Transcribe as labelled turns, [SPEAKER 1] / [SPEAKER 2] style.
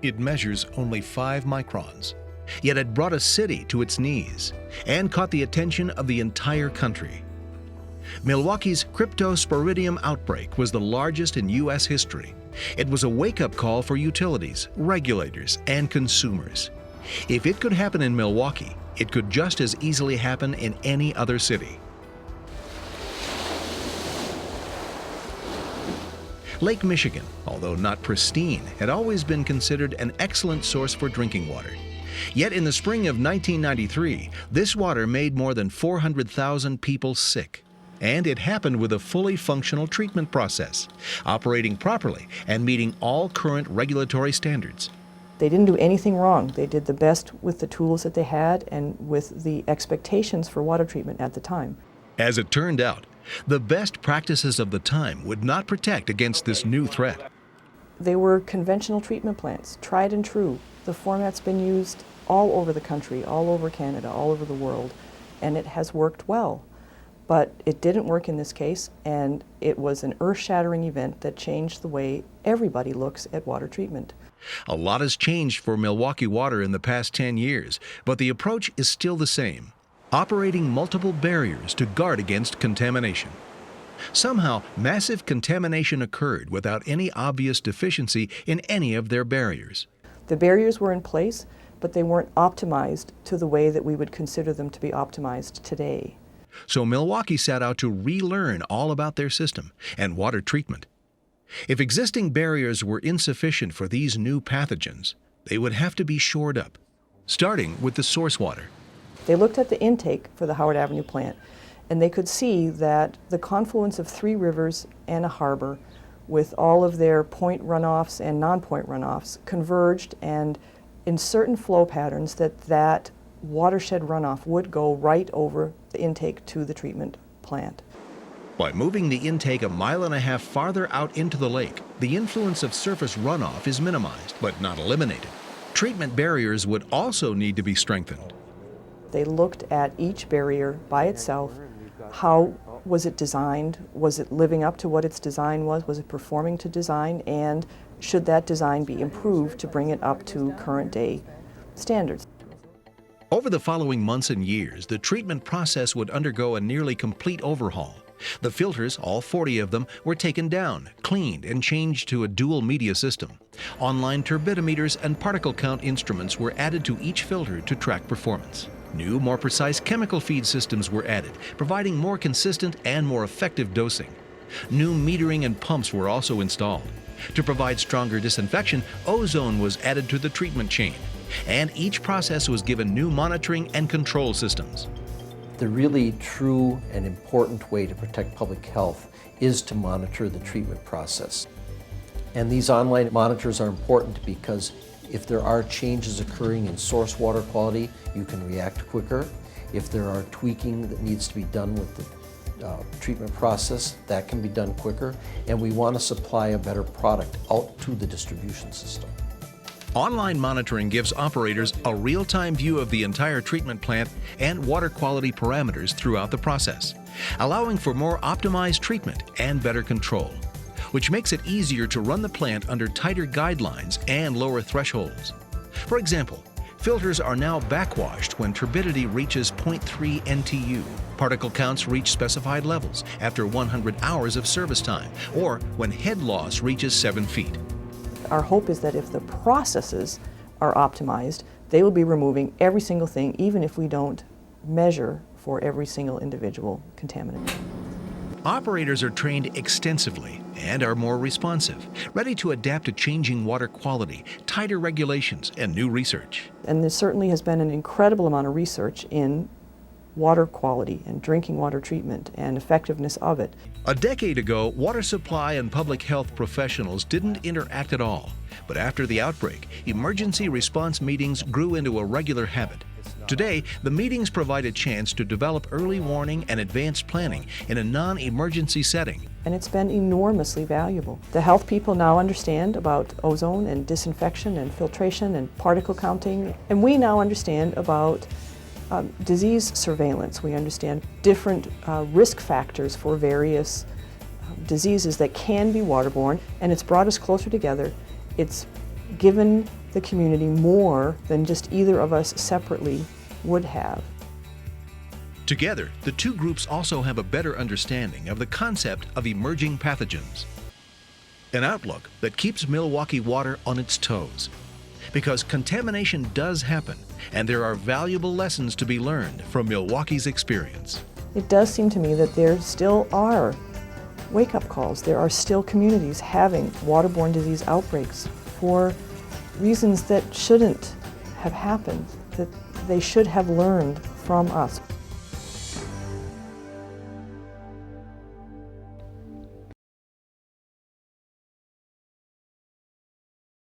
[SPEAKER 1] It measures only 5 microns, yet it brought a city to its knees and caught the attention of the entire country. Milwaukee's Cryptosporidium Outbreak was the largest in U.S. history. It was a wake-up call for utilities, regulators, and consumers. If it could happen in Milwaukee, it could just as easily happen in any other city. Lake Michigan, although not pristine, had always been considered an excellent source for drinking water. Yet in the spring of 1993, this water made more than 400,000 people sick. And it happened with a fully functional treatment process, operating properly and meeting all current regulatory standards.
[SPEAKER 2] They didn't do anything wrong. They did the best with the tools that they had and with the expectations for water treatment at the time.
[SPEAKER 1] As it turned out, the best practices of the time would not protect against this new threat.
[SPEAKER 2] They were conventional treatment plants, tried and true. The format's been used all over the country, all over Canada, all over the world, and it has worked well. But it didn't work in this case, and it was an earth-shattering event that changed the way everybody looks at water treatment.
[SPEAKER 1] A lot has changed for Milwaukee Water in the past 10 years, but the approach is still the same, operating multiple barriers to guard against contamination. Somehow, massive contamination occurred without any obvious deficiency in any of their barriers.
[SPEAKER 2] The barriers were in place, but they weren't optimized to the way that we would consider them to be optimized today.
[SPEAKER 1] So Milwaukee set out to relearn all about their system and water treatment. If existing barriers were insufficient for these new pathogens, they would have to be shored up, starting with the source water.
[SPEAKER 2] They looked at the intake for the Howard Avenue plant, and they could see that the confluence of 3 rivers and a harbor, with all of their point runoffs and non-point runoffs, converged, and in certain flow patterns that watershed runoff would go right over the intake to the treatment plant.
[SPEAKER 1] By moving the intake 1.5 miles farther out into the lake, the influence of surface runoff is minimized, but not eliminated. Treatment barriers would also need to be strengthened.
[SPEAKER 2] They looked at each barrier by itself. How was it designed? Was it living up to what its design was? Was it performing to design? And should that design be improved to bring it up to current day standards?
[SPEAKER 1] Over the following months and years, the treatment process would undergo a nearly complete overhaul. The filters, all 40 of them, were taken down, cleaned, and changed to a dual media system. Online turbidimeters and particle count instruments were added to each filter to track performance. New, more precise chemical feed systems were added, providing more consistent and more effective dosing. New metering and pumps were also installed. To provide stronger disinfection, ozone was added to the treatment chain, and each process was given new monitoring and control systems.
[SPEAKER 3] The really true and important way to protect public health is to monitor the treatment process. And these online monitors are important because if there are changes occurring in source water quality, you can react quicker. If there are tweaking that needs to be done with the treatment process, that can be done quicker. And we want to supply a better product out to the distribution system.
[SPEAKER 1] Online monitoring gives operators a real-time view of the entire treatment plant and water quality parameters throughout the process, allowing for more optimized treatment and better control, which makes it easier to run the plant under tighter guidelines and lower thresholds. For example, filters are now backwashed when turbidity reaches 0.3 NTU. Particle counts reach specified levels after 100 hours of service time, or when head loss reaches 7 feet.
[SPEAKER 2] Our hope is that if the processes are optimized, they will be removing every single thing, even if we don't measure for every single individual contaminant.
[SPEAKER 1] Operators are trained extensively and are more responsive, ready to adapt to changing water quality, tighter regulations, and new research.
[SPEAKER 2] And there certainly has been an incredible amount of research in water quality and drinking water treatment and effectiveness of it.
[SPEAKER 1] A decade ago, water supply and public health professionals didn't interact at all. But after the outbreak, emergency response meetings grew into a regular habit. Today, the meetings provide a chance to develop early warning and advanced planning in a non-emergency setting.
[SPEAKER 2] And it's been enormously valuable. The health people now understand about ozone and disinfection and filtration and particle counting. And we now understand about disease surveillance. We understand different risk factors for various diseases that can be waterborne, and it's brought us closer together. It's given the community more than just either of us separately would have.
[SPEAKER 1] Together, the two groups also have a better understanding of the concept of emerging pathogens. An outlook that keeps Milwaukee water on its toes. Because contamination does happen, and there are valuable lessons to be learned from Milwaukee's experience.
[SPEAKER 2] It does seem to me that there still are wake-up calls. There are still communities having waterborne disease outbreaks for reasons that shouldn't have happened, that they should have learned from us.